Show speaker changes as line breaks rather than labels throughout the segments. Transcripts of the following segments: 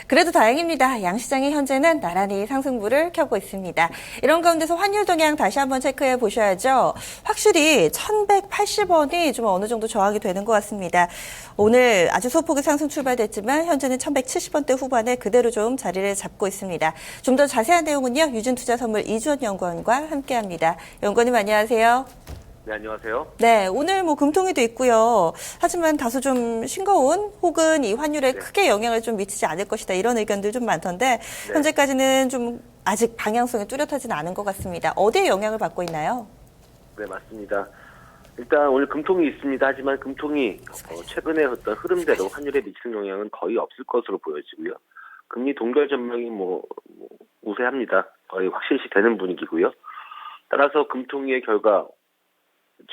그래도 다행입니다. 양시장이 현재는 나란히 상승부를 켜고 있습니다. 이런 가운데서 환율 동향 다시 한번 체크해 보셔야죠. 확실히 1,180원이 좀 어느 정도 저항이 되는 것 같습니다. 오늘 아주 소폭의 상승 출발됐지만 현재는 1,170원대 후반에 그대로 좀 자리를 잡고 있습니다. 좀 더 자세한 내용은요. 유진투자선물 이주원 연구원과 함께합니다. 연구원님 안녕하세요.
네, 안녕하세요.
네, 오늘 금통위도 있고요. 하지만 다소 좀 싱거운 혹은 이 환율에 크게 영향을 좀 미치지 않을 것이다. 이런 의견들 좀 많던데 현재까지는 좀 아직 방향성이 뚜렷하지는 않은 것 같습니다. 어디에 영향을 받고 있나요?
네, 맞습니다. 일단 오늘 금통이 있습니다. 하지만 금통이 최근에 어떤 흐름대로 환율에 미치는 영향은 거의 없을 것으로 보여지고요. 금리 동결 전망이 우세합니다. 거의 확실시 되는 분위기고요. 따라서 금통위의 결과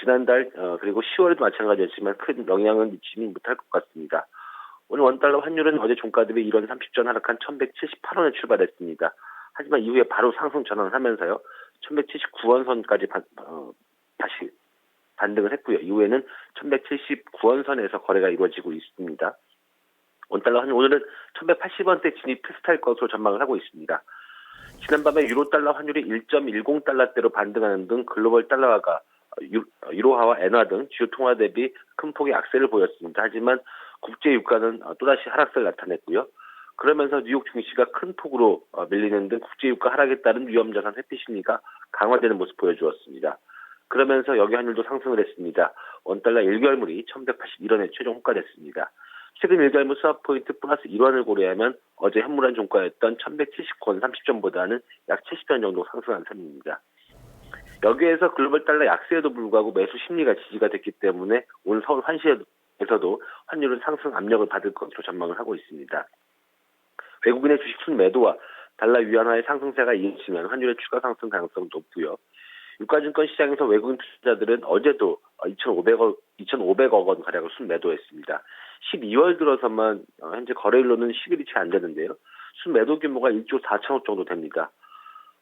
지난달 그리고 10월에도 마찬가지였지만 큰 영향은 미치지 못할 것 같습니다. 오늘 원달러 환율은 어제 종가 대비 1원 30전 하락한 1,178원에 출발했습니다. 하지만 이후에 바로 상승 전환하면서요. 1,179원 선까지 다시 반등을 했고요. 이후에는 1,179원 선에서 거래가 이루어지고 있습니다. 원달러 환율 오늘은 1,180원대 진입 테스트할 것으로 전망을 하고 있습니다. 지난밤에 유로달러 환율이 1.10달러대로 반등하는 등 글로벌 달러화가 유로화와 엔화 등 주요 통화 대비 큰 폭의 악세를 보였습니다. 하지만 국제 유가는 또다시 하락세를 나타냈고요. 그러면서 뉴욕 증시가 큰 폭으로 밀리는 등 국제 유가 하락에 따른 위험자산 회피 심리가 강화되는 모습 보여주었습니다. 그러면서 여기 환율도 상승을 했습니다. 원달러 1개월물이 1,181원에 최종 호가됐습니다. 최근 1개월물 스왑 포인트 플러스 1원을 고려하면 어제 현물한 종가였던 1,179원 30전보다는 약 70원 정도 상승한 셈입니다. 여기에서 글로벌 달러 약세에도 불구하고 매수 심리가 지지가 됐기 때문에 오늘 서울 환시에서도 환율은 상승 압력을 받을 것으로 전망을 하고 있습니다. 외국인의 주식 순매도와 달러 위안화의 상승세가 이어지면 환율의 추가 상승 가능성이 높고요. 유가증권 시장에서 외국인 투자자들은 어제도 2,500억 원 가량을 순매도했습니다. 12월 들어서만 현재 거래일로는 10일이 채 안 되는데요. 순매도 규모가 1조 4천억 정도 됩니다.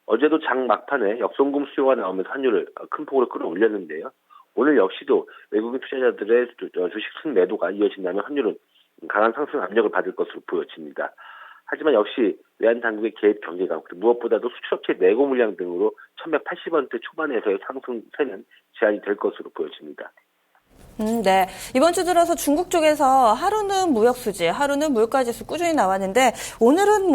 어제도 장 막판에 역송금 수요가 나오면서 환율을 큰 폭으로 끌어올렸는데요. 오늘 역시도 외국인 투자자들의 주식 순매도가 이어진다면 환율은 강한 상승 압력을 받을 것으로 보여집니다. 하지만 역시 외환 당국의 개입 경계감, 무엇보다도 수출업체 내고 물량 등으로 1,180원대 초반에서의 상승세는 제한이 될 것으로 보여집니다.
네. 이번 주 들어서 중국 쪽에서 하루는 무역수지, 하루는 물가지수 꾸준히 나왔는데 오늘은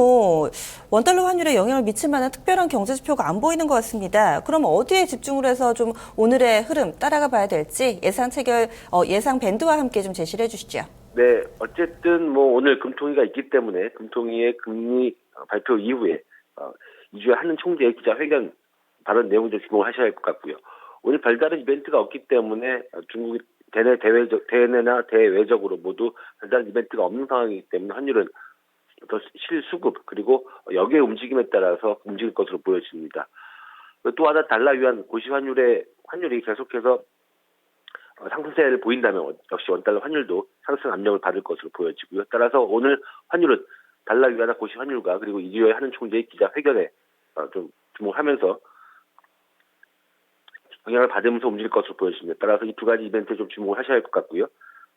원달러 환율에 영향을 미칠 만한 특별한 경제지표가 안 보이는 것 같습니다. 그럼 어디에 집중을 해서 좀 오늘의 흐름 따라가 봐야 될지 예상 밴드와 함께 좀 제시를 해주시죠.
네. 어쨌든 오늘 금통위가 있기 때문에 금통위의 금리 발표 이후에 이주에 하는 총재의 기자회견 발언 내용을 좀 주목하셔야 할 것 같고요. 오늘 별다른 이벤트가 없기 때문에 중국이 대내나 대외적으로 모두 별다른 이벤트가 없는 상황이기 때문에 환율은 더 실수급 그리고 여기에 움직임에 따라서 움직일 것으로 보여집니다. 또 하나 달러 위안 고시 환율이 계속해서 상승세를 보인다면 역시 원달러 환율도 상승 압력을 받을 것으로 보여지고요. 따라서 오늘 환율은 달러 위안화 고시 환율과 그리고 이주에 하는 총재의 기자회견에 좀 주목하면서 영향을 받으면서 움직일 것으로 보여집니다. 따라서 이 두 가지 이벤트에 좀 주목을 하셔야 할 것 같고요.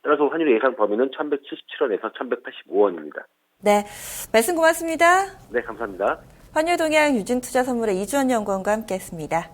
따라서 환율의 예상 범위는 1,177원에서 1,185원입니다.
네, 말씀 고맙습니다.
네, 감사합니다.
환율 동향 유진투자선물의 이주원 연구원과 함께했습니다.